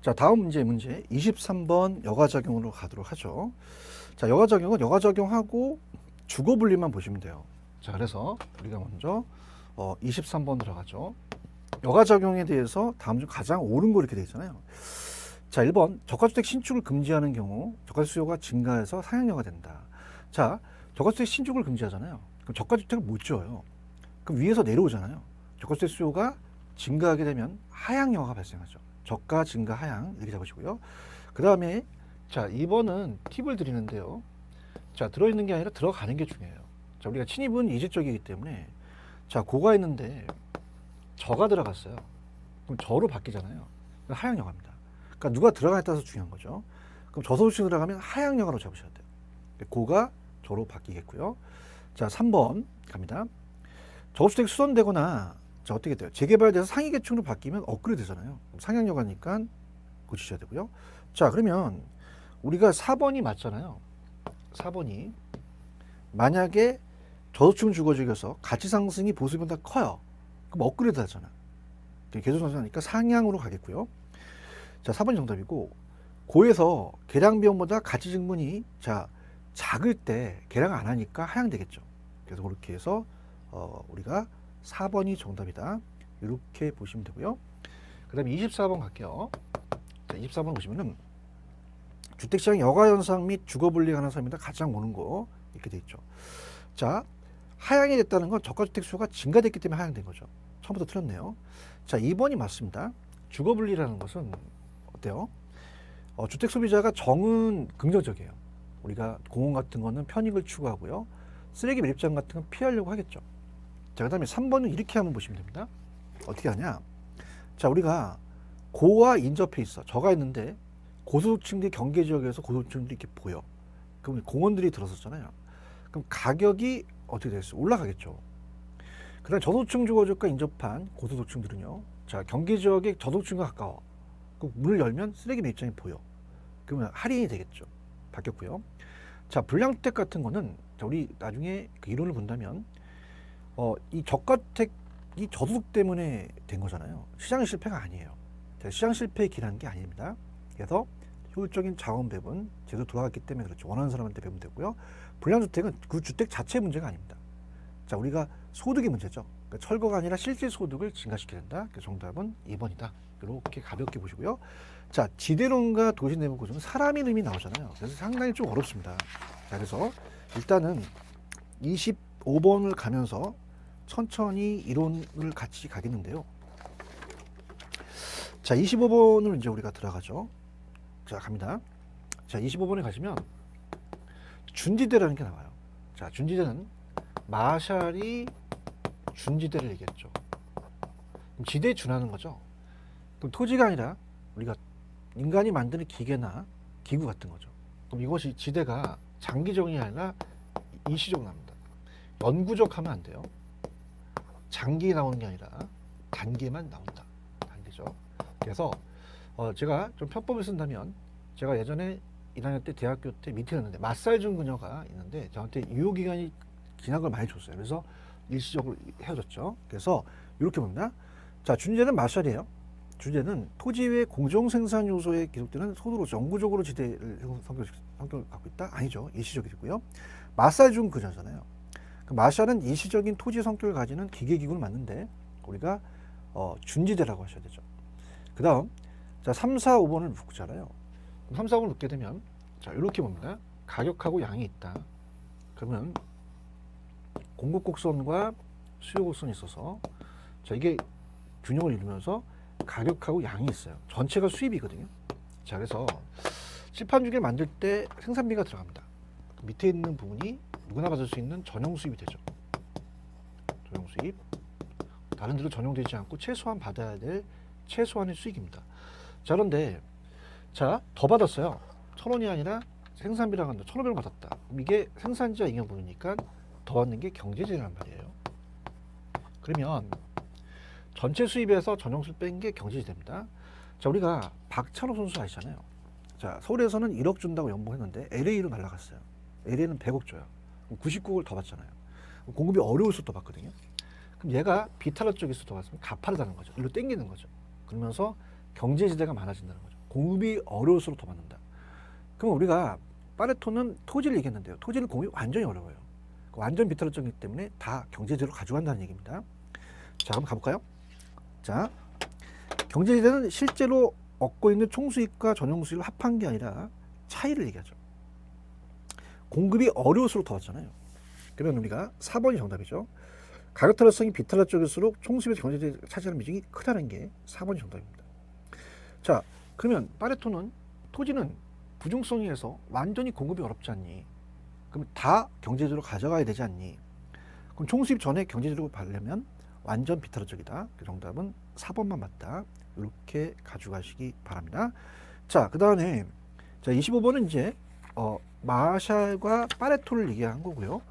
자, 다음 문제 23번 여가작용으로 가도록 하죠. 자, 여가작용은 여가작용하고 주거분리만 보시면 돼요. 자, 그래서 우리가 먼저 23번 들어가죠. 여가작용에 대해서 다음 중 가장 옳은 거 이렇게 되어 있잖아요. 자, 1번 저가주택 신축을 금지하는 경우 저가주택 수요가 증가해서 상향여가 된다. 자, 저가주택 신축을 금지하잖아요. 그럼 저가주택을 못 지어요. 그럼 위에서 내려오잖아요. 저가주택 수요가 증가하게 되면 하향여가 발생하죠. 저가 증가 하향 이렇게 잡으시고요. 그 다음에 자 2번은 팁을 드리는데요. 자 들어있는 게 아니라 들어가는 게 중요해요. 자 우리가 침입은 이질적이기 때문에 자 고가 있는데 저가 들어갔어요. 그럼 저로 바뀌잖아요. 하향여가입니다. 그러니까 누가 들어가냐에 따라서 중요한 거죠. 그럼 저소득층 들어가면 하향여가로 잡으셔야 돼요. 고가 저로 바뀌겠고요. 자 3번 갑니다. 저소득 수선되거나 자 어떻게 돼요? 재개발돼서 상위 계층으로 바뀌면 업그레이드 되잖아요. 상향여가니까 고치셔야 되고요. 자 그러면 우리가 4번이 맞잖아요. 4번이 만약에 저소득층 주거지역에서 가치 상승이 보수비보다 커요. 그럼 업그레이드 하잖아. 계속 상승하니까 상향으로 가겠고요. 자 4번이 정답이고 고에서 개량 비용보다 가치 증문이 자 작을 때 개량 안 하니까 하향되겠죠. 그래서 그렇게 해서 우리가 4번이 정답이다. 이렇게 보시면 되고요. 그 다음에 24번 갈게요. 자, 24번 보시면은 주택시장 여가현상 및 주거분리 가능한 사람이다 가장 오는 거 이렇게 돼 있죠. 자, 하향이 됐다는 건 저가주택 수요가 증가됐기 때문에 하향된 거죠. 처음부터 틀렸네요. 자, 2번이 맞습니다. 주거분리라는 것은 어때요? 주택 소비자가 정은 긍정적이에요. 우리가 공원 같은 거는 편익을 추구하고요. 쓰레기 매립장 같은 건 피하려고 하겠죠. 자, 그 다음에 3번은 이렇게 한번 보시면 됩니다. 어떻게 하냐? 자, 우리가 고와 인접해 있어. 저가 있는데 고소득층들이 경계지역에서 고소득층들이 이렇게 보여. 그럼 공원들이 들어섰잖아요. 그럼 가격이 어떻게 되겠어요? 올라가겠죠. 그 다음에 저소득층 주거지역과 인접한 고소득층들은요. 자, 경계지역에 저소득층과 가까워. 그럼 문을 열면 쓰레기 매입장이 보여. 그러면 할인이 되겠죠. 바뀌었고요. 자, 불량주택 같은 거는 자, 우리 나중에 그 이론을 본다면 이 저가주택이 저소득 때문에 된 거잖아요. 시장 실패가 아니에요. 시장 실패에 기인한 게 아닙니다. 그래서 효율적인 자원 배분, 제대로 돌아갔기 때문에 그렇죠. 원하는 사람한테 배분됐고요. 불량주택은 그 주택 자체 문제가 아닙니다. 자, 우리가 소득의 문제죠. 그러니까 철거가 아니라 실질 소득을 증가시켜야 된다. 그래서 정답은 2번이다. 이렇게 가볍게 보시고요. 자, 지대론과 도시 내부 구조는 사람의 이름이 나오잖아요. 그래서 상당히 좀 어렵습니다. 자, 그래서 일단은 25번을 가면서 천천히 이론을 같이 가겠는데요. 자, 25번을 이제 우리가 들어가죠. 자, 갑니다. 자, 25번에 가시면 준지대라는 게 나와요. 자, 준지대는 마샬이 준지대를 얘기했죠. 지대에 준하는 거죠. 그럼 토지가 아니라 우리가 인간이 만드는 기계나 기구 같은 거죠. 그럼 이것이 지대가 장기적이 아니라 일시적으로 납니다. 영구적 하면 안 돼요. 장기 나오는 게 아니라 단계만 나온다. 단계죠. 그래서 제가 좀 편법을 쓴다면 제가 예전에 1학년 때 대학교 때 미팅했는데 맞살 준 그녀가 있는데 저한테 유효기간이 지난 걸 많이 줬어요. 그래서 일시적으로 헤어졌죠. 그래서 이렇게 봅니다. 자, 준재는 맞살이에요. 준재는 토지 외 공정생산 요소에 기록되는 소득으로서 영구적으로 지대를 성격을 갖고 있다? 아니죠. 일시적이고요. 맞살 준 그녀잖아요. 마샬은 일시적인 토지 성격을 가지는 기계기구를 맞는데 우리가 준지대라고 하셔야 되죠. 그 다음 자 3, 4, 5번을 묶잖아요. 3, 4, 5번을 묶게 되면 자 이렇게 봅니다. 가격하고 양이 있다. 그러면 공급곡선과 수요곡선이 있어서 자 이게 균형을 이루면서 가격하고 양이 있어요. 전체가 수입이거든요. 자 그래서 실판주기를 만들 때 생산비가 들어갑니다. 밑에 있는 부분이 누구나 받을 수 있는 전용 수입이 되죠. 전용 수입. 다른 데로 전용되지 않고 최소한 받아야 될 최소한의 수익입니다. 자, 그런데 자, 더 받았어요. 1,000원이 아니라 생산비라고 한다. 1,500원 받았다. 그럼 이게 생산지와 잉여 부분이니까 더 받는 게 경제지라는 말이에요. 그러면 전체 수입에서 전용 수입 뺀 게 경제지 됩니다. 자, 우리가 박찬호 선수 아시잖아요. 자, 서울에서는 1억 준다고 연봉했는데 LA로 날아갔어요. LA는 100억 줘요. 99억을 더 받잖아요. 공급이 어려울수록 더 받거든요. 그럼 얘가 비탈러 쪽에서 더 받으면 가파르다는 거죠. 일로 땡기는 거죠. 그러면서 경제지대가 많아진다는 거죠. 공급이 어려울수록 더 받는다. 그럼 우리가 파레토는 토지를 얘기했는데요. 토지는 공급이 완전히 어려워요. 완전 비틀어졌기 때문에 다 경제지대로 가져간다는 얘기입니다. 자, 그럼 가볼까요? 자, 경제지대는 실제로 얻고 있는 총수익과 전용수익을 합한 게 아니라 차이를 얘기하죠. 공급이 어려울수록 더 받잖아요. 그러면 우리가 4번이 정답이죠. 가격 탄력성이 비탈라 쪽일수록 총수입에서 경제지대 차지하는 비중이 크다는 게 4번이 정답입니다. 자, 그러면 파레토는 토지는 부중성이 해서 완전히 공급이 어렵지 않니? 그럼 다 경제지대로 가져가야 되지 않니? 그럼 총수입 전에 경제지대로 받으려면 완전 비탈라 쪽이다. 그 정답은 4번만 맞다. 이렇게 가져가시기 바랍니다. 자, 그 다음에 자 25번은 이제 마샬과 파레토를 얘기한 거고요.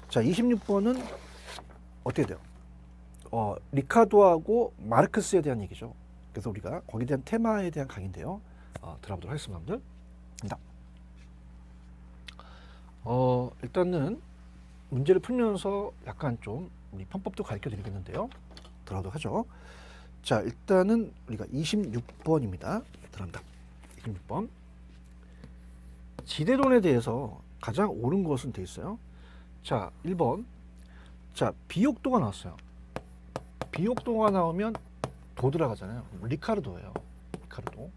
자, 26번은 어떻게 돼요? 리카도하고 마르크스에 대한 얘기죠. 그래서 우리가 거기에 대한 테마에 대한 강의인데요. 들어보도록 하겠습니다, 여러분들. 일단은 문제를 풀면서 약간 좀 우리 편법도 가르쳐 드리겠는데요. 들어보도록 하죠. 자, 일단은 우리가 26번입니다. 들어갑니다. 26번. 지대론에 대해서 가장 옳은 것은 돼 있어요. 자, 1번. 자, 비옥도가 나왔어요. 비옥도가 나오면 도 들어가잖아요. 리카르도예요. 리카르도.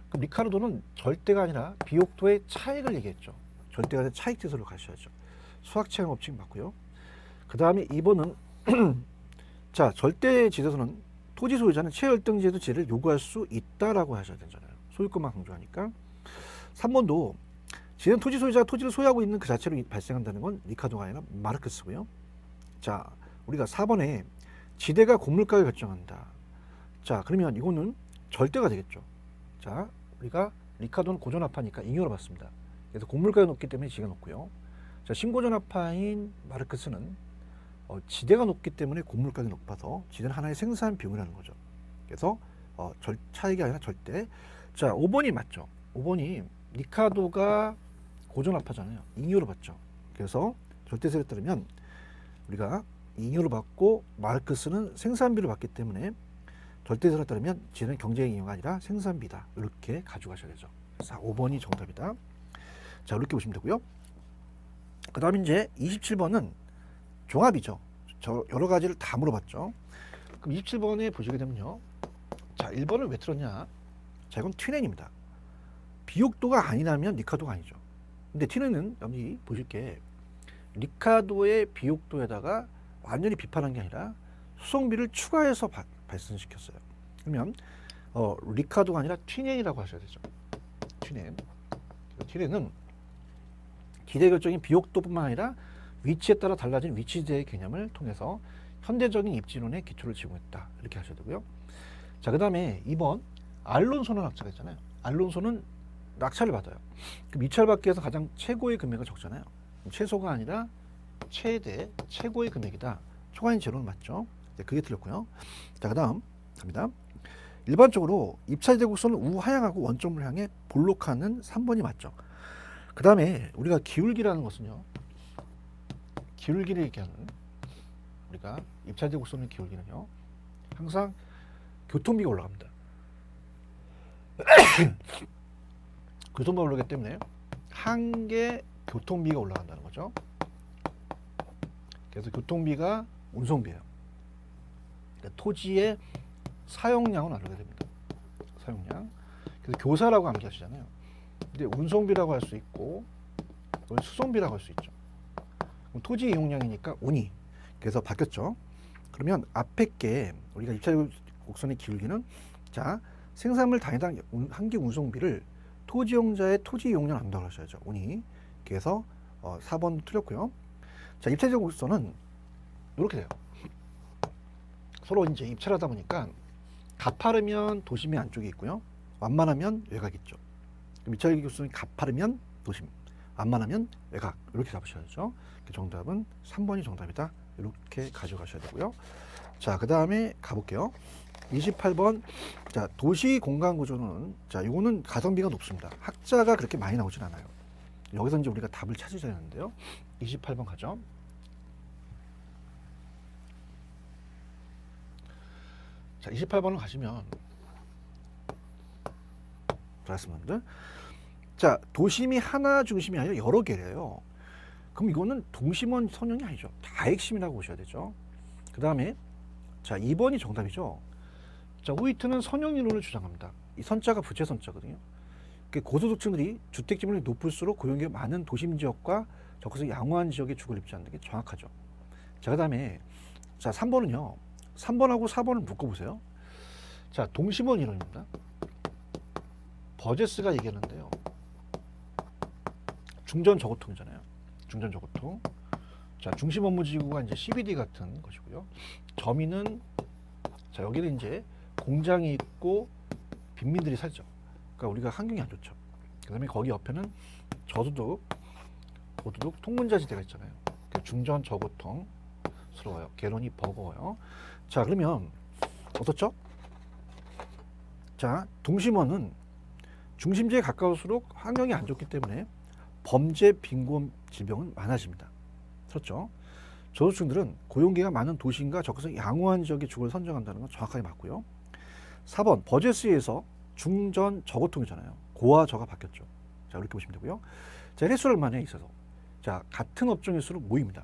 그럼 리카르도는 절대가 아니라 비옥도의 차익을 얘기했죠. 절대가 아니라 차익 지수로 가셔야죠. 수학 체험 법칙 맞고요. 그 다음에 2번은 자, 절대 지대에서는 토지 소유자는 최열등제도 지대를 요구할 수 있다라고 하셔야 되잖아요. 소유권만 강조하니까. 3번도 지대는 토지 소유자가 토지를 소유하고 있는 그 자체로 발생한다는 건 리카도가 아니라 마르크스고요. 자, 우리가 4번에 지대가 곡물가를 결정한다. 자, 그러면 이거는 절대가 되겠죠. 자, 우리가 리카도는 고전압파니까 잉여로 봤습니다. 그래서 곡물가가 높기 때문에 지가 높고요. 자, 신고전압파인 마르크스는 지대가 높기 때문에 곡물가가 높아서 지대는 하나의 생산 비용이라는 거죠. 그래서 차익이 아니라 절대. 자, 5번이 맞죠. 5번이 리카도가 고전압파잖아요. 잉여로 봤죠. 그래서 절대세를 따르면 우리가 잉여로 받고 마르크스는 생산비를 받기 때문에 절대세를 따르면 지대는 경제의 이유가 아니라 생산비다. 이렇게 가져가셔야 되죠. 그래서 5번이 정답이다. 자, 이렇게 보시면 되고요. 그 다음에 이제 27번은 종합이죠. 저 여러 가지를 다 물어봤죠. 그럼 27번에 보시게 되면요. 자, 1번을 왜 틀었냐? 자, 이건 튀넨입니다. 비옥도가 아니라면 리카도가 아니죠. 근데 튀넨은 여기 보실 게 리카도의 비옥도에다가 완전히 비판한 게 아니라 수송비를 추가해서 발생시켰어요. 그러면 리카도가 아니라 튀넨이라고 하셔야 되죠. 튀넨. 튀넨은 기대 결정인 비옥도뿐만 아니라 위치에 따라 달라진 위치지대의 개념을 통해서 현대적인 입지론의 기초를 제공했다. 이렇게 하셔야 되고요. 자, 그 다음에 2번 알론소는 학자가 있잖아요. 알론소는 낙찰을 받아요. 그럼 이차를 받기 위해서 가장 최고의 금액을 적잖아요. 최소가 아니라 최고의 금액이다. 초과인 제로는 맞죠. 네, 그게 틀렸고요. 자, 그 다음 갑니다. 일반적으로 입찰제 곡선은 우하향하고 원점을 향해 볼록하는 3번이 맞죠. 그 다음에 우리가 기울기라는 것은요. 기울기를 얘기하는 우리가 입찰제 곡선의 기울기는요. 항상 교통비가 올라갑니다. 교통비가 올라가기 때문에 한개 교통비가 올라간다는 거죠. 그래서 교통비가 운송비예요. 그러니까 토지의 사용량은 알아야 됩니다. 사용량. 그래서 교사라고 암기하시잖아요. 근데 운송비라고 할 수 있고 수송비라고 할 수 있죠. 그럼 토지 이용량이니까 운이. 그래서 바뀌었죠. 그러면 앞에 게 우리가 입찰 곡선의 기울기는 자 생산물 단위당 한 개 운송비를 토지용자의 토지 이용량 안다고 하셔야죠. 운이. 그래서 4번 틀렸고요. 자, 입찰제 곡선은 이렇게 돼요. 서로 이제 입찰하다 보니까 가파르면 도심이 안쪽에 있고요. 완만하면 외곽이 있죠. 입찰제 곡선이 가파르면 도심, 완만하면 외곽 이렇게 잡으셔야죠. 정답은 3번이 정답이다. 이렇게 가져가셔야 되고요. 자, 그 다음에 가볼게요. 28번. 자, 도시 공간 구조는 자, 요거는 가성비가 높습니다. 학자가 그렇게 많이 나오진 않아요. 여기서 이제 우리가 답을 찾으셔야 되는데요. 28번 가죠. 자, 28번을 가시면 알았습니다. 자, 도심이 하나 중심이 아니라 여러 개래요. 그럼 이거는 동심원 선형이 아니죠. 다핵심이라고 보셔야 되죠. 그 다음에 자, 2번이 정답이죠. 자, 호이트는 선형 이론을 주장합니다. 이 선자가 부채 선자거든요. 고소득층들이 주택 지분이 높을수록 고용이 많은 도심 지역과 적어서 양호한 지역에 주거를 입지 않는 게 정확하죠. 자, 그 다음에 자, 3번은요. 3번하고 4번을 묶어보세요. 자, 동심원 이론입니다. 버제스가 얘기하는데요. 중전 저고통이잖아요. 중전 저고통. 자, 중심 업무 지구가 이제 CBD 같은 것이고요. 점유는 자, 여기는 이제 공장이 있고 빈민들이 살죠. 그러니까 우리가 환경이 안 좋죠. 그다음에 거기 옆에는 저소득, 고소득, 통문자지대가 있잖아요. 중전 저고통스러워요. 개론이 버거워요. 자, 그러면 어떻죠? 자, 동심원은 중심지에 가까울수록 환경이 안 좋기 때문에 범죄, 빈곤, 질병은 많아집니다. 그렇죠? 저소득층들은 고용계가 많은 도시인가 적어서 양호한 지역의 주거를 선정한다는 건 정확하게 맞고요. 4번 버제스에서 중전 저고통이잖아요. 고와 저가 바뀌었죠. 자, 이렇게 보시면 되고요. 자, 레스토랑만에 있어서 자, 같은 업종일수록 모입니다.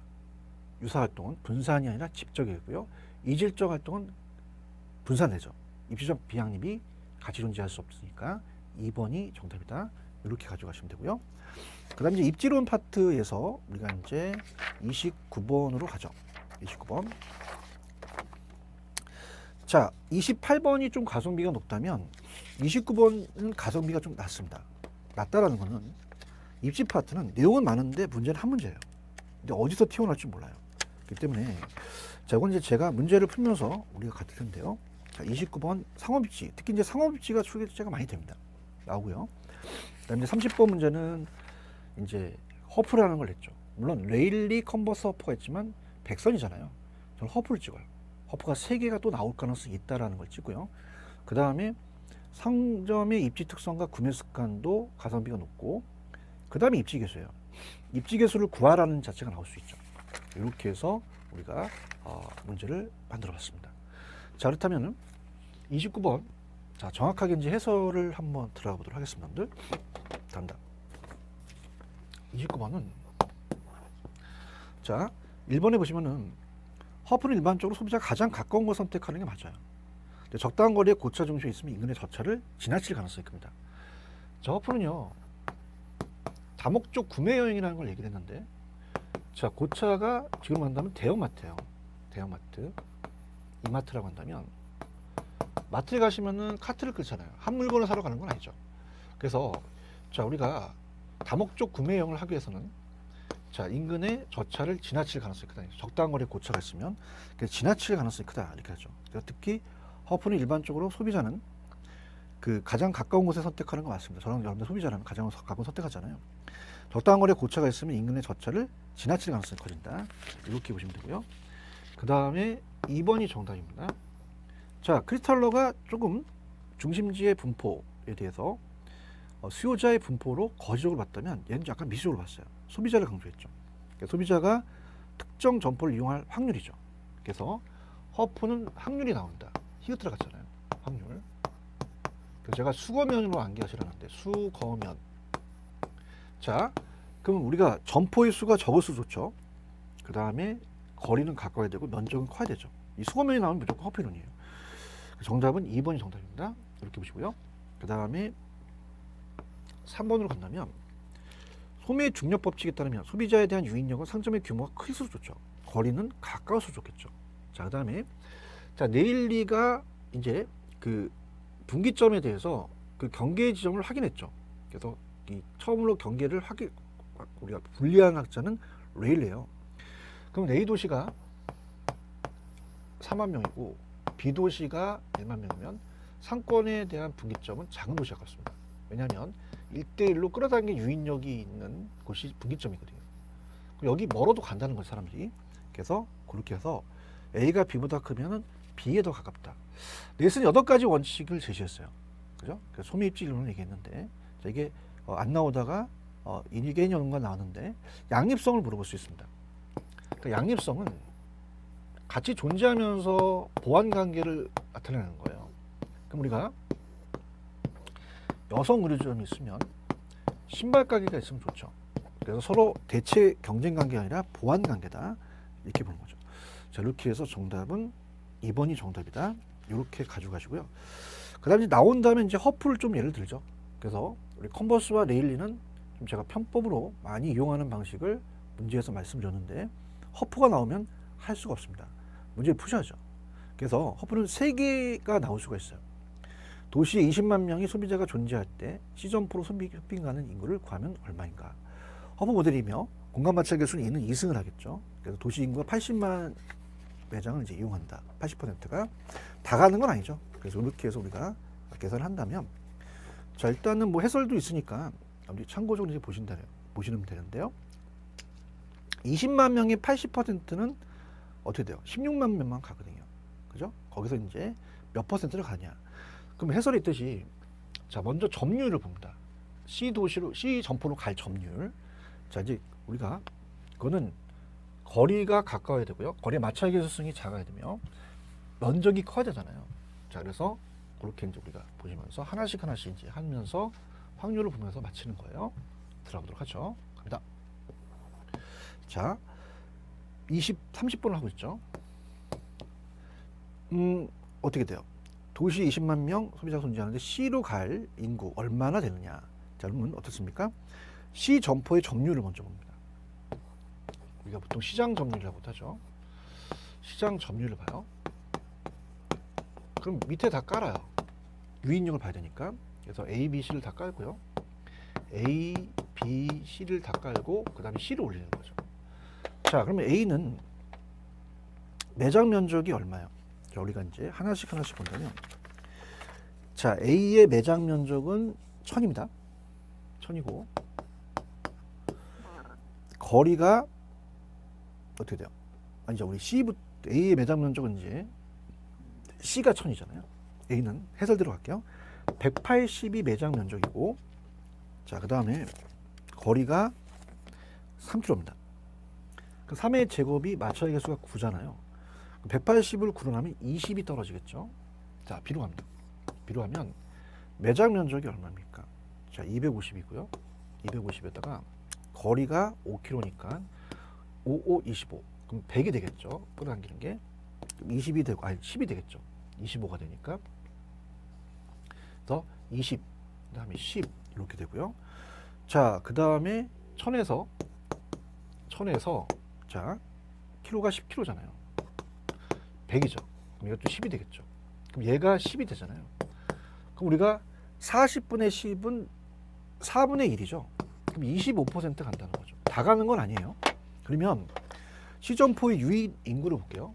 유사 활동은 분산이 아니라 집적이고요. 이질적 활동은 분산되죠. 입시적 비양립이 같이 존재할 수 없으니까 2번이 정답이다. 이렇게 가져가시면 되고요. 그 다음에 이제 입지론 파트에서 우리가 이제 29번으로 가죠. 29번. 자, 28번이 좀 가성비가 높다면 29번은 가성비가 좀 낮습니다. 낮다라는 거는 입지 파트는 내용은 많은데 문제는 한 문제예요. 근데 어디서 튀어나올지 몰라요. 그렇기 때문에 자, 이건 이제 제가 문제를 풀면서 우리가 같을 텐데요. 자, 29번 상업입지. 특히 이제 상업입지가 출제가 많이 됩니다. 나오고요. 그다음에 30번 문제는 이제 허프라는 걸 냈죠. 물론 레일리 컨버스 허프가 있지만 백선이잖아요. 저는 허프를 찍어요. 허프가 3개가 또 나올 가능성이 있다라는 걸 찍고요. 그 다음에 상점의 입지 특성과 구매 습관도 가성비가 높고, 그 다음에 입지 개수예요. 입지 개수를 구하라는 자체가 나올 수 있죠. 이렇게 해서 우리가 문제를 만들어 봤습니다. 자, 그렇다면 29번 자, 정확하게 이제 해설을 한번 들어가 보도록 하겠습니다. 단다. 29번은 자, 1번에 보시면은 허프는 일반적으로 소비자가 가장 가까운 걸 선택하는 게 맞아요. 적당한 거리에 고차 중심이 있으면 인근의 저차를 지나칠 가능성이 큽니다. 자, 허프는요, 다목적 구매 여행이라는 걸 얘기를 했는데, 자, 고차가 지금 한다면 대형마트예요. 대형마트. 이마트라고 한다면 마트에 가시면은 카트를 끌잖아요. 한 물건을 사러 가는 건 아니죠. 그래서 자, 우리가 다목적 구매 여행을 하기 위해서는 자, 인근의 저차를 지나칠 가능성이 크다. 적당한 거리에 고차가 있으면 지나칠 가능성이 크다. 이렇게 하죠. 특히 허프는 일반적으로 소비자는 그 가장 가까운 곳에 선택하는 거 맞습니다. 저랑 여러분들 소비자라면 가장 가까운 선택하잖아요. 적당한 거리에 고차가 있으면 인근의 저차를 지나칠 가능성이 커진다. 이렇게 보시면 되고요. 그 다음에 2번이 정답입니다. 자, 크리스탈러가 조금 중심지의 분포에 대해서 수요자의 분포로 거시적으로 봤다면 얘는 약간 미시적으로 봤어요. 소비자를 강조했죠. 그러니까 소비자가 특정 점포를 이용할 확률이죠. 그래서 허프는 확률이 나온다. 히읗 들어갔잖아요. 확률. 그래서 제가 수거면으로 암기하시라는데 수거면. 자, 그럼 우리가 점포의 수가 적을수록 좋죠. 그 다음에 거리는 가까워야 되고 면적은 커야 되죠. 이 수거면이 나오면 무조건 허프 이론이에요. 정답은 2번이 정답입니다. 이렇게 보시고요. 그 다음에 3번으로 간다면 소매의 중력 법칙에 따르면 소비자에 대한 유인력은 상점의 규모가 클수록 좋죠. 거리는 가까울수록 좋겠죠. 자, 그 다음에 자, 네일리가 이제 그 분기점에 대해서 그 경계 지점을 확인했죠. 그래서 이 처음으로 경계를 우리가 분리한 학자는 레일리예요. 그럼 A 도시가 4만 명이고 B 도시가 1만 명이면 상권에 대한 분기점은 작은 도시가 같습니다. 왜냐하면 1대1로 끌어당긴 유인력이 있는 곳이 분기점이거든요. 여기 멀어도 간다는 거죠, 사람들이. 그래서 그렇게 해서 A가 B보다 크면 B에 더 가깝다. 넷은 8가지 원칙을 제시했어요. 그죠? 소매입지 이론을 얘기했는데, 자, 이게 안 나오다가 인위개인 연구가 나왔는데 양립성을 물어볼 수 있습니다. 그러니까 양립성은 같이 존재하면서 보완 관계를 나타내는 거예요. 그럼 우리가 여성 의료점이 있으면 신발 가게가 있으면 좋죠. 그래서 서로 대체 경쟁 관계가 아니라 보완 관계다. 이렇게 보는 거죠. 자, 이렇게 해서 정답은 2번이 정답이다. 이렇게 가져가시고요. 그 다음에 나온 다음에 이제 허프를 좀 예를 들죠. 그래서 우리 컨버스와 레일리는 좀 제가 편법으로 많이 이용하는 방식을 문제에서 말씀드렸는데 허프가 나오면 할 수가 없습니다. 문제 푸셔야죠. 그래서 허프는 3개가 나올 수가 있어요. 도시에 20만 명의 소비자가 존재할 때 시점포로 쇼핑하는 인구를 구하면 얼마인가. 허브 모델이며 공간 마찰 계수는 이는 2승을 하겠죠. 그래서 도시 인구가 80만 매장을 이제 이용한다. 80%가 다 가는 건 아니죠. 그래서 이렇게 해서 우리가 계산을 한다면, 자, 일단은 뭐 해설도 있으니까 우리 참고적으로 이제 보시면 되는데요. 20만 명의 80%는 어떻게 돼요? 16만 명만 가거든요. 그죠? 거기서 이제 몇 퍼센트를 가냐. 그럼 해설이 있듯이, 자, 먼저 점유율을 봅니다. C 점포로 갈 점유율. 자, 이제 우리가 그거는 거리가 가까워야 되고요. 거리의 마찰 계수성이 작아야 되며 면적이 커야 되잖아요. 자, 그래서 그렇게 이제 우리가 보시면서 하나씩 이제 하면서 확률을 보면서 맞히는 거예요. 들어가도록 하죠. 갑니다. 자, 30번을 하고 있죠. 어떻게 돼요? 도시 20만 명 소비자가 존재하는데 C로 갈 인구 얼마나 되느냐. 자, 그러면 어떻습니까? C 점포의 점유율을 먼저 봅니다. 우리가 보통 시장 점유율이라고 하죠. 시장 점유율을 봐요. 그럼 밑에 다 깔아요. 유인력을 봐야 되니까. 그래서 A, B, C를 다 깔고요. A, B, C를 다 깔고 그 다음에 C를 올리는 거죠. 자, 그러면 A는 매장 면적이 얼마예요? 자, 우리가 이제 하나씩 본다면, 자, A의 매장 면적은 1000입니다. 1000이고 거리가 어떻게 돼요? 아니죠. 우리 A의 매장 면적은 이제 C가 1000이잖아요. A는 해설대로 갈게요. 180이 매장 면적이고, 자, 그 다음에 거리가 3km입니다. 그 3의 제곱이 마찰 계수가 9잖아요. 180을 9로 나면 20이 떨어지겠죠. 자, B로 갑니다. B로 하면 매장 면적이 얼마입니까? 자, 250이고요. 250에다가 거리가 5km니까 5, 25. 그럼 100이 되겠죠. 끌어당기는 게. 20이 되고, 아니 10이 되겠죠. 25가 되니까. 그래서 20, 그 다음에 10 이렇게 되고요. 자, 그 다음에 1000에서 자, 킬로가 10kg잖아요. 100이죠. 그럼 이것도 10이 되겠죠. 그럼 얘가 10이 되잖아요. 그럼 우리가 40분의 10은 4분의 1이죠. 그럼 25% 간다는 거죠. 다 가는 건 아니에요. 그러면 시점포의 유인 인구를 볼게요.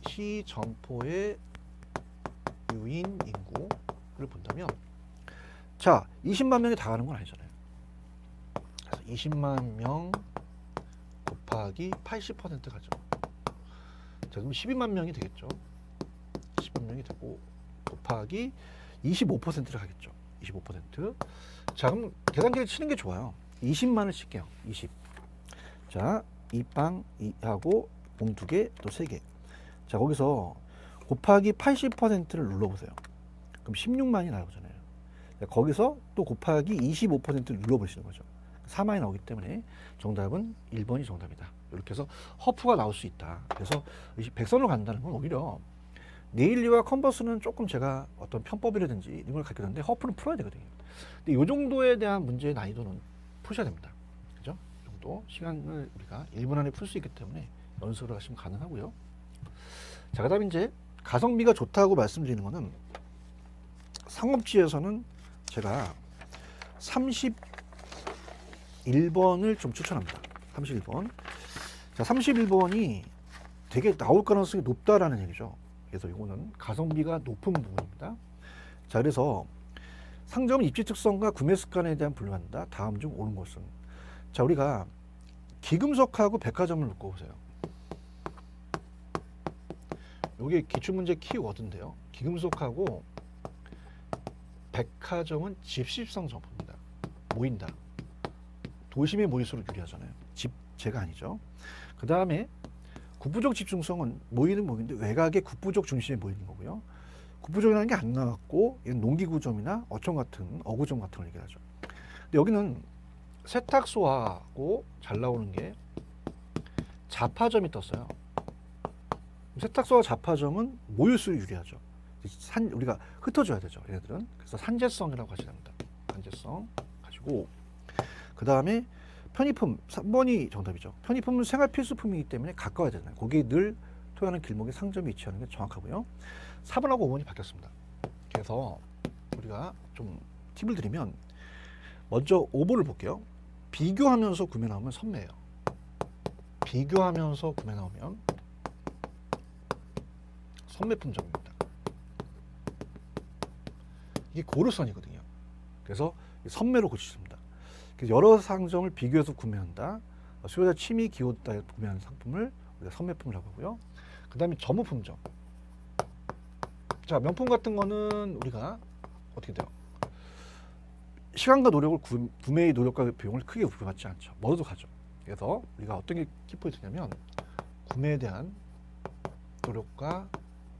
시점포의 유인 인구를 본다면, 자, 20만 명이 다 가는 건 아니잖아요. 그래서 20만 명 곱하기 80% 가죠. 자, 그럼 12만 명이 되겠죠. 12만 명이 되고 곱하기 25%를 가겠죠. 25%. 자, 그럼 계산기를 치는 게 좋아요. 20만을 칠게요. 20. 자, 2빵 2하고 봉 2개 또 3개. 자, 거기서 곱하기 80%를 눌러보세요. 그럼 16만이 나오잖아요. 거기서 또 곱하기 25%를 눌러보시는 거죠. 4만이 나오기 때문에 정답은 1번이 정답이다. 이렇게 해서 허프가 나올 수 있다. 그래서 백선으로 간다는 건 오히려 네일리와 컨버스는 조금 제가 어떤 편법이라든지 이런 걸 가르쳤는데 허프는 풀어야 되거든요. 근데 이 정도에 대한 문제의 난이도는 푸셔야 됩니다. 그죠? 이 정도 시간을 우리가 1분 안에 풀 수 있기 때문에 연습을 하시면 가능하고요. 자, 그 다음에 이제 가성비가 좋다고 말씀드리는 거는 상업지에서는 제가 31번을 좀 추천합니다. 31번. 자, 31번이 되게 나올 가능성이 높다라는 얘기죠. 그래서 이거는 가성비가 높은 부분입니다. 자, 그래서 상점은 입지 특성과 구매 습관에 대한 분류한다. 다음 중 옳은 것은. 자, 우리가 기금속하고 백화점을 놓고 보세요. 이게 기출문제 키워드인데요. 기금속하고 백화점은 집시성 점포입니다. 모인다. 도심의 모일수록 유리하잖아요. 집제가 아니죠. 그 다음에 국부적 집중성은 모이는 모이는데 외곽의 국부적 중심에 모이는 거고요. 국부점이라는 게 안 나왔고 얘는 농기구점이나 어촌 같은 어구점 같은 걸 얘기하죠. 근데 여기는 세탁소하고 잘 나오는 게 자파점이 떴어요. 세탁소와 자파점은 모유수에 유리하죠. 우리가 흩어줘야 되죠. 얘네들은. 그래서 산재성이라고 하시면 됩니다. 산재성 가지고 그 다음에 편의품 3번이 정답이죠. 편의품은 생활 필수품이기 때문에 가까워야 되잖아요. 거기에 늘 토하는 길목에 상점이 위치하는 게 정확하고요. 4번하고 5번이 바뀌었습니다. 그래서 우리가 좀 팁을 드리면 먼저 5번을 볼게요. 비교하면서 구매 나오면 선매예요. 비교하면서 구매 나오면 선매품점입니다. 이게 고르선이거든요. 그래서 선매로 고치십니다. 그래서 여러 상점을 비교해서 구매한다. 수요자 취미 기호에 따라 구매하는 상품을 우리가 선매품이라고 하고요. 그 다음에 점호품점. 자, 명품 같은 거는 우리가 어떻게 돼요? 시간과 노력을 구매의 노력과 비용을 크게 부여받지 않죠. 멀어도 가죠. 그래서 우리가 어떤 게 키포인트냐면 구매에 대한 노력과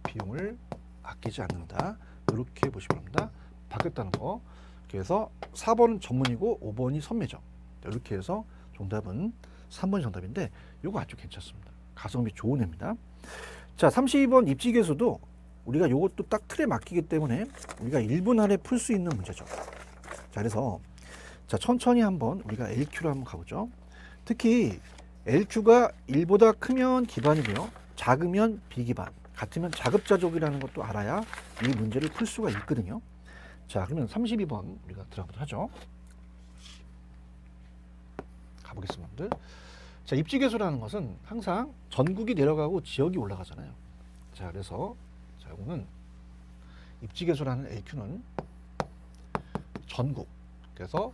비용을 아끼지 않는다. 이렇게 보시면 합니다. 바뀌었다는 거. 그래서 4번은 전문이고 5번이 선매죠. 이렇게 해서 정답은 3번이 정답인데 이거 아주 괜찮습니다. 가성비 좋은 애입니다. 자, 32번 입지계수도 우리가 이것도 딱 틀에 맡기기 때문에 우리가 1분 안에 풀 수 있는 문제죠. 자, 그래서 자, 천천히 한번 우리가 LQ로 한번 가보죠. 특히 LQ가 1보다 크면 기반이고요. 작으면 비기반, 같으면 자급자족이라는 것도 알아야 이 문제를 풀 수가 있거든요. 자, 그러면 32번 우리가 들어가보도록 하죠. 가보겠습니다. 자, 입지계수라는 것은 항상 전국이 내려가고 지역이 올라가잖아요. 자, 그래서 자, 이거는 입지계수라는 LQ는 전국, 그래서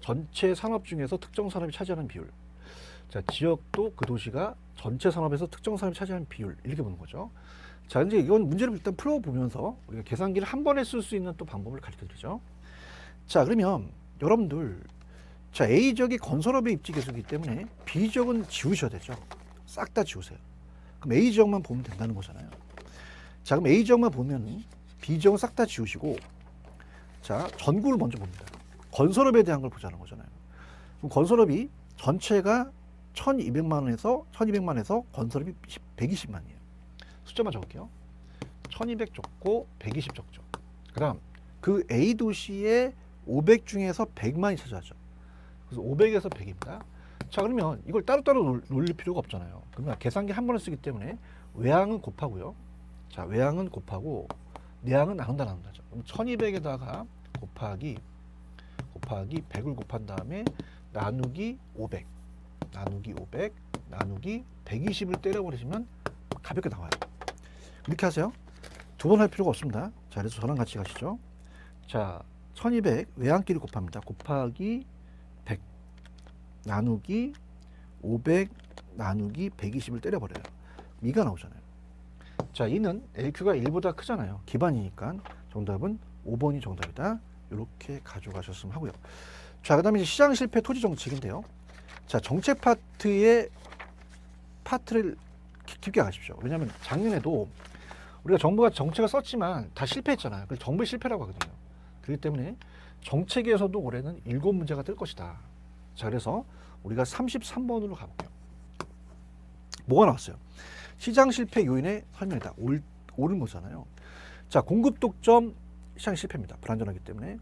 전체 산업 중에서 특정 산업이 차지하는 비율. 자, 지역도 그 도시가 전체 산업에서 특정 산업이 차지하는 비율, 이렇게 보는 거죠. 자, 이제 이건 문제를 일단 풀어보면서 우리가 계산기를 한 번에 쓸 수 있는 또 방법을 가르쳐 드리죠. 자, 그러면 여러분들, 자, A 지역이 건설업의 입지 계수이기 때문에 B 지역은 지우셔야 되죠. 싹 다 지우세요. 그럼 A 지역만 보면 된다는 거잖아요. 자, 그럼 A 지역만 보면 B 지역은 싹 다 지우시고, 자, 전국을 먼저 봅니다. 건설업에 대한 걸 보자는 거잖아요. 그럼 건설업이 전체가 1200만에서 건설업이 120만이에요. 숫자만 적을게요. 1200 적고 120 적죠. 그 다음 그 A 도시의 500 중에서 100만이 차지하죠. 그래서 500에서 100입니다. 자, 그러면 이걸 따로따로 놀릴 필요가 없잖아요. 그러면 계산기 한 번을 쓰기 때문에 외항은 곱하고요. 자, 외항은 곱하고 내항은 나눈다죠. 그럼 1200에다가 곱하기 100을 곱한 다음에 나누기 500 나누기 120을 때려버리시면 가볍게 나와요. 이렇게 하세요. 두 번 할 필요가 없습니다. 자, 그래서 저랑 같이 가시죠. 자, 1200 외항끼리 곱합니다. 곱하기 100 나누기 500 나누기 120을 때려버려요. 이가 나오잖아요. 자, 이는 LQ가 1보다 크잖아요. 기반이니까 정답은 5번이 정답이다. 이렇게 가져가셨으면 하고요. 자, 그 다음에 이제 시장 실패 토지 정책인데요. 자, 정책 파트를 깊게 가십시오. 왜냐하면 작년에도 우리가 정부가 정책을 썼지만 다 실패했잖아요. 그래서 정부의 실패라고 하거든요. 그렇기 때문에 정책에서도 올해는 7문제가 뜰 것이다. 자, 그래서 우리가 33번으로 가볼게요. 뭐가 나왔어요? 시장 실패 요인의 설명이다. 옳은 거잖아요. 자, 공급 독점 시장 실패입니다. 불안전하기 때문에.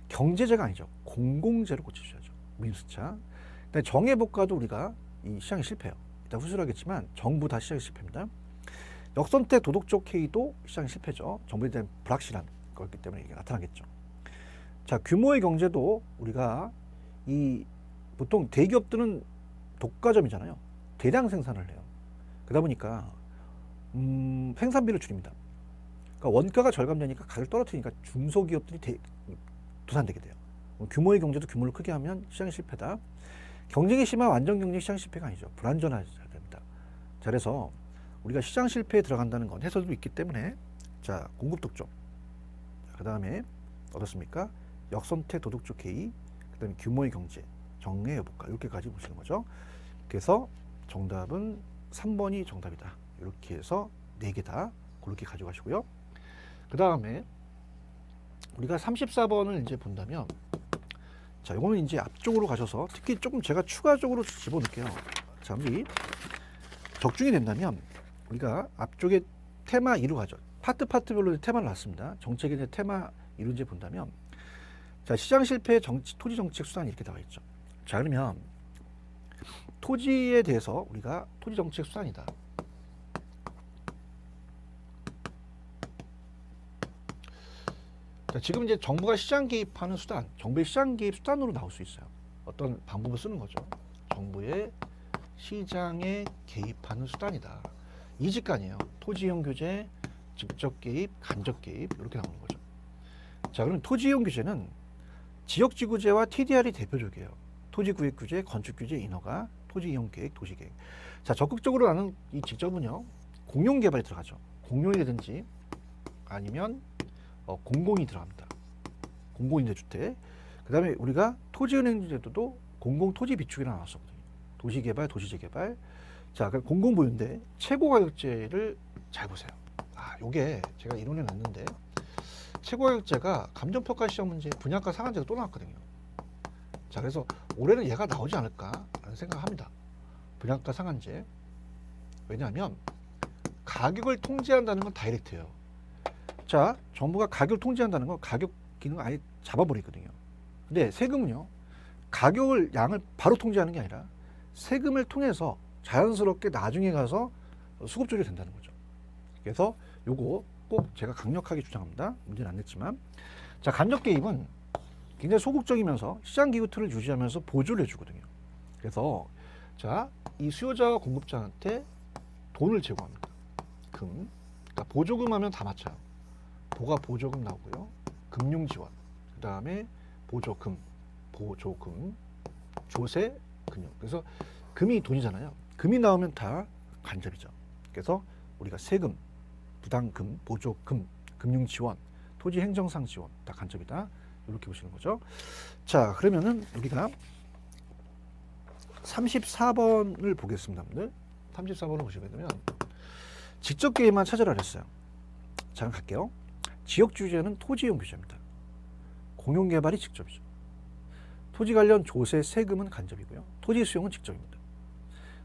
경제재가 아니죠. 공공재로 고치셔야죠. 민수차. 정해복과도 우리가 이 시장이 실패해요. 이따 후술하겠지만 정부 다 시장이 실패입니다. 역선택 도덕적 해이도 시장이 실패죠. 정부에 대한 불확실한 거였기 때문에 이게 나타나겠죠. 자, 규모의 경제도 우리가 보통 대기업들은 독과점이잖아요. 대량 생산을 해요. 그러다 보니까 생산비를 줄입니다. 그러니까 원가가 절감되니까 가격을 떨어뜨리니까 중소기업들이 도산되게 돼요. 규모의 경제도 규모를 크게 하면 시장이 실패다. 경쟁이 심한 완전 경쟁 시장 실패가 아니죠. 불안전해야 됩니다. 자, 그래서 우리가 시장 실패에 들어간다는 건 해설도 있기 때문에 자, 공급 독점. 그 다음에 어떻습니까? 역선택 도덕적 해이, 그 다음에 규모의 경제, 정의 여부가 이렇게까지 보시는 거죠. 그래서 정답은 3번이 정답이다. 이렇게 해서 4개 다 그렇게 가져가시고요. 그 다음에 우리가 34번을 이제 본다면, 자, 요거는 이제 앞쪽으로 가셔서 특히 조금 제가 추가적으로 집어넣을게요. 자, 우리 적중이 된다면 우리가 앞쪽에 테마 2로 가죠. 파트별로 테마를 놨습니다. 정책에 대한 테마 2로 이제 본다면, 자, 시장 실패의 토지 정책 수단이 이렇게 나와 있죠. 자, 그러면 토지에 대해서 우리가 토지 정책 수단이다. 자, 지금 이제 정부가 시장 개입하는 수단, 정부의 시장 개입 수단으로 나올 수 있어요. 어떤 방법을 쓰는 거죠. 정부의 시장에 개입하는 수단이다. 이 직관이에요. 토지 이용 규제, 직접 개입, 간접 개입 이렇게 나오는 거죠. 자, 그럼 토지 이용 규제는 지역지구제와 TDR이 대표적이에요. 토지구획 규제, 건축 규제, 인허가, 토지 이용 계획, 도시 계획. 자, 적극적으로 나는 이 직접은요, 공용 개발이 들어가죠. 공용이라든지 아니면 공공이 들어갑니다. 공공임대주택. 그 다음에 우리가 토지은행제도도 공공토지비축이라 나왔었거든요. 도시개발, 도시재개발. 자, 그럼 공공보유인데 최고가격제를 잘 보세요. 아, 요게 제가 이론에 놨는데 최고가격제가 감정평가 시험 문제 분양가 상한제가 또 나왔거든요. 자, 그래서 올해는 얘가 나오지 않을까라는 생각을 합니다. 분양가 상한제. 왜냐하면 가격을 통제한다는 건 다이렉트예요. 자, 정부가 가격을 통제한다는 건 가격 기능을 아예 잡아버리거든요. 근데 세금은요, 가격을 양을 바로 통제하는 게 아니라 세금을 통해서 자연스럽게 나중에 가서 수급 조절이 된다는 거죠. 그래서 요거 꼭 제가 강력하게 주장합니다. 문제는 안 냈지만, 자, 간접 개입은 굉장히 소극적이면서 시장 기후 틀을 유지하면서 보조를 해주거든요. 그래서 자, 이 수요자와 공급자한테 돈을 제공합니다. 금, 그러니까 보조금 하면 다 맞춰요. 보가 보조금 나오고요. 금융 지원, 그 다음에 보조금, 조세, 금융. 그래서 금이 돈이잖아요. 금이 나오면 다 간접이죠. 그래서 우리가 세금, 부담금, 보조금, 금융 지원, 토지 행정상 지원 다 간접이다. 이렇게 보시는 거죠. 자, 그러면은 우리가 34번을 보겠습니다, 여러분들. 34번을 보시게 되면 직접 개입만 찾으라 그랬어요. 자, 갈게요. 지역 규제는 토지 이용 규제입니다. 공용 개발이 직접이죠. 토지 관련 조세, 세금은 간접이고요. 토지 수용은 직접입니다.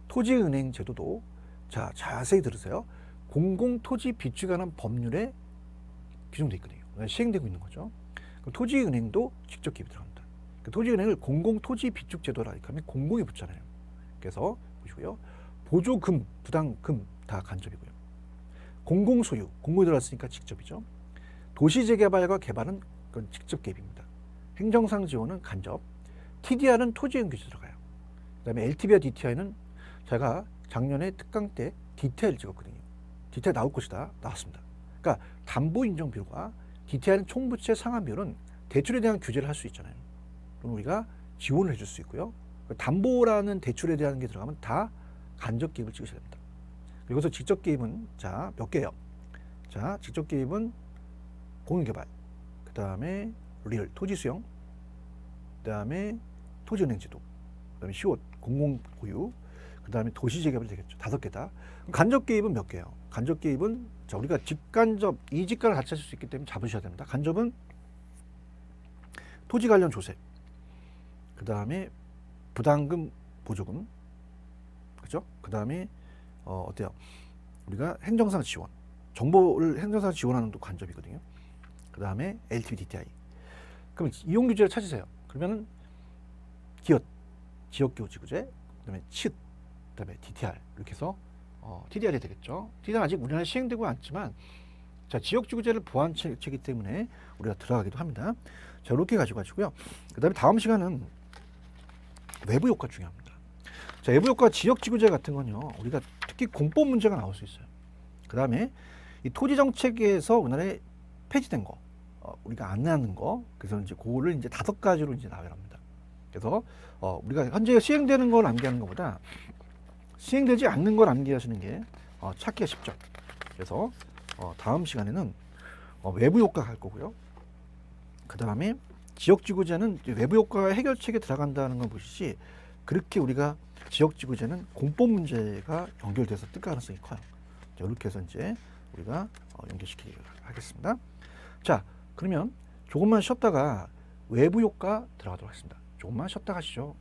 토지은행 제도도, 자, 자세히 들으세요. 공공토지 비축에 관한 법률에 규정되어 있거든요. 시행되고 있는 거죠. 그럼 토지은행도 직접 개입이 들어갑니다. 토지은행을 공공토지 비축 제도라 이렇게 하면 공공이 붙잖아요. 그래서 보시고요. 보조금, 부담금 다 간접이고요. 공공소유, 공공이 들어갔으니까 직접이죠. 도시재개발과 개발은 그건 직접 개입입니다. 행정상 지원은 간접. TDR은 토지이용 규제 들어가요. 그 다음에 LTV와 DTI는 제가 작년에 특강 때 디테일 찍었거든요. 디테일 나올 것이다. 나왔습니다. 그러니까 담보인정비율과 DTI는 총부채 상환비율은 대출에 대한 규제를 할 수 있잖아요. 그럼 우리가 지원을 해줄 수 있고요. 담보라는 대출에 대한 게 들어가면 다 간접 개입을 찍으셔야 됩니다. 여기서 직접 개입은 자, 몇 개예요? 자, 직접 개입은 공유개발, 그 다음에 리얼, 토지 수용, 그 다음에 토지은행 제도, 그 다음에 시옷, 공공보유, 그 다음에 도시재개발이 되겠죠. 5개다. 간접 개입은 몇 개예요? 간접 개입은 자, 우리가 직간접, 이 직간을 같이 하실 수 있기 때문에 잡으셔야 됩니다. 간접은 토지 관련 조세, 그 다음에 부담금, 보조금, 그죠? 그 다음에 어때요? 우리가 행정상 지원, 정보를 행정상 지원하는 것도 간접이거든요. 그 다음에 LTV, DTI. 그럼 이용 규제를 찾으세요. 그러면은 기엇, 지역교지구제, 그 다음에 칫, 그 다음에 DTR 이렇게 해서 TDR이 되겠죠. TDR은 아직 우리나라에 시행되고 않지만, 자, 지역지구제를 보완책이기 때문에 우리가 들어가기도 합니다. 자, 이렇게 가지고 가시고요. 그 다음에 다음 시간은 외부 효과 중요합니다. 자, 외부 효과 지역지구제 같은 건요, 우리가 특히 공법 문제가 나올 수 있어요. 그 다음에 이 토지 정책에서 우리나라에 폐지된 거, 우리가 안 내는 거, 그래서 이제 그거를 이제 5가지로 이제 나열합니다. 그래서 우리가 현재 시행되는 걸 암기하는 것보다 시행되지 않는 걸 암기하시는 게 찾기가 쉽죠. 그래서 다음 시간에는 외부 효과 갈 거고요. 그 다음에 지역지구제는 외부 효과 해결책에 들어간다는 걸 보시지, 그렇게 우리가 지역지구제는 공법 문제가 연결돼서 뜰 가능성이 커요. 자, 이렇게 해서 이제 우리가 연결시키도록 하겠습니다. 자, 그러면 조금만 쉬었다가 외부 효과 들어가도록 하겠습니다. 조금만 쉬었다 가시죠.